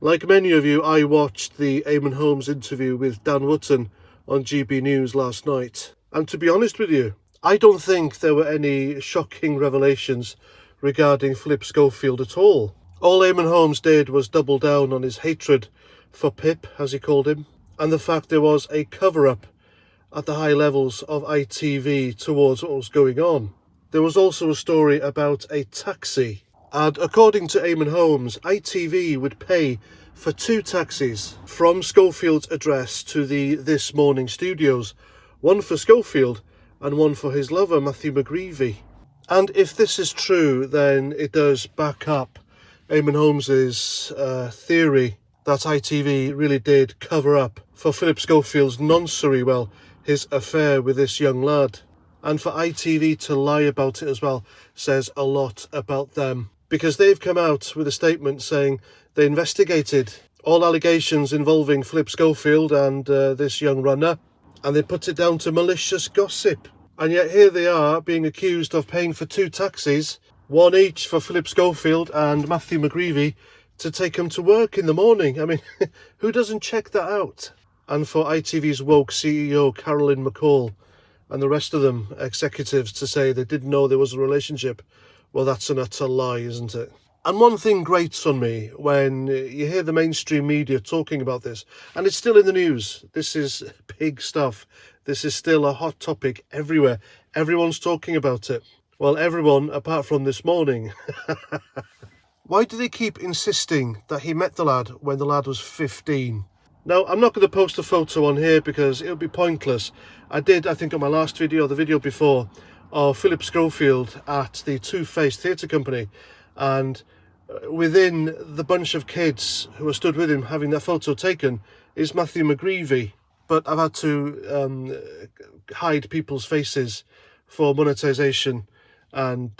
Like many of you, I watched the Eamonn Holmes interview with Dan Wootton on GB News last night. And to be honest with you, I don't think there were any shocking revelations regarding Philip Schofield at all. All Eamonn Holmes did was double down on his hatred for Pip, as he called him, and the fact there was a cover-up at the high levels of ITV towards what was going on. There was also a story about a taxi, and according to Eamonn Holmes, ITV would pay for 2 taxis from Schofield's address to the This Morning studios, one for Schofield and one for his lover, Matthew McGreevy. And if this is true, then it does back up Eamonn Holmes's theory that ITV really did cover up for Philip Schofield's noncery, well, his affair with this young lad. And for ITV to lie about it as well says a lot about them, because they've come out with a statement saying they investigated all allegations involving Philip Schofield and this young runner, and they put it down to malicious gossip. And yet here they are being accused of paying for 2 taxis, one each for Philip Schofield and Matthew McGreevy, to take him to work in the morning. I mean, who doesn't check that out? And for ITV's woke CEO, Carolyn McCall, and the rest of them, executives, to say they didn't know there was a relationship, well, that's an utter lie, isn't it? And one thing grates on me when you hear the mainstream media talking about this, and it's still in the news. This is big stuff. This is still a hot topic everywhere. Everyone's talking about it. Well, everyone apart from This Morning. Why do they keep insisting that he met the lad when the lad was 15? Now, I'm not going to post a photo on here because it would be pointless. I did, I think, on my last video, the video before, of Philip Schofield at the Two-Faced Theatre Company. And within the bunch of kids who were stood with him having their photo taken is Matthew McGreevy. But I've had to hide people's faces for monetization and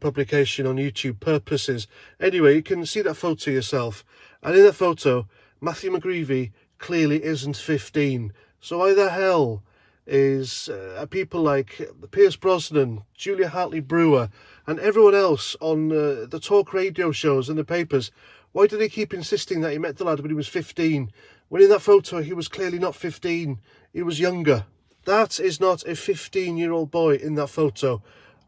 publication on YouTube purposes. Anyway, you can see that photo yourself. And in that photo, Matthew McGreevy clearly isn't 15. So why the hell is people like Pierce Brosnan, Julia Hartley-Brewer, and everyone else on the talk radio shows and the papers, why do they keep insisting that he met the lad when he was 15, when in that photo he was clearly not 15, he was younger? That is not a 15-year-old boy in that photo,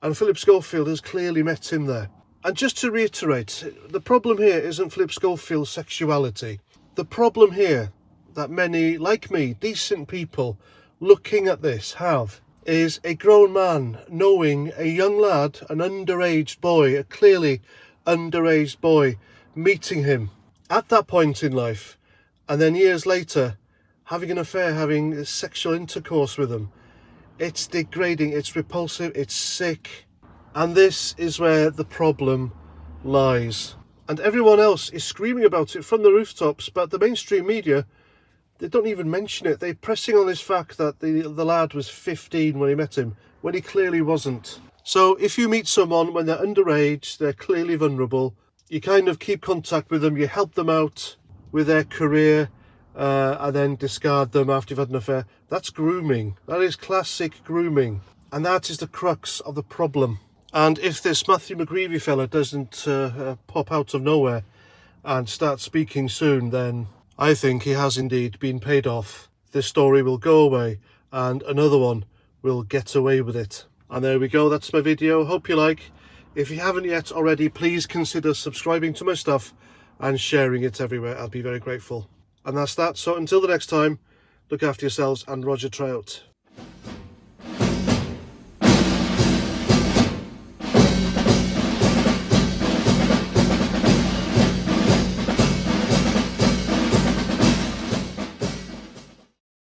and Philip Schofield has clearly met him there. And just to reiterate, the problem here isn't Philip Schofield's sexuality. The problem here that many, like me, decent people looking at this have, is a grown man knowing a young lad, an underage boy, a clearly underage boy, meeting him at that point in life, and then years later having an affair, having sexual intercourse with him. It's degrading, it's repulsive, it's sick. And this is where the problem lies. And everyone else is screaming about it from the rooftops, but the mainstream media, they don't even mention it. They're pressing on this fact that the lad was 15 when he met him, when he clearly wasn't. So if you meet someone when they're underage, they're clearly vulnerable, you kind of keep contact with them, you help them out with their career, and then discard them after you've had an affair. That's grooming. That is classic grooming. And that is the crux of the problem. And if this Matthew McGreevy fella doesn't pop out of nowhere and start speaking soon, then I think he has indeed been paid off. This story will go away and another one will get away with it. And there we go, that's my video. Hope you like. If you haven't yet already, please consider subscribing to my stuff and sharing it everywhere. I'll be very grateful. And that's that. So until the next time, look after yourselves, and Roger Trout.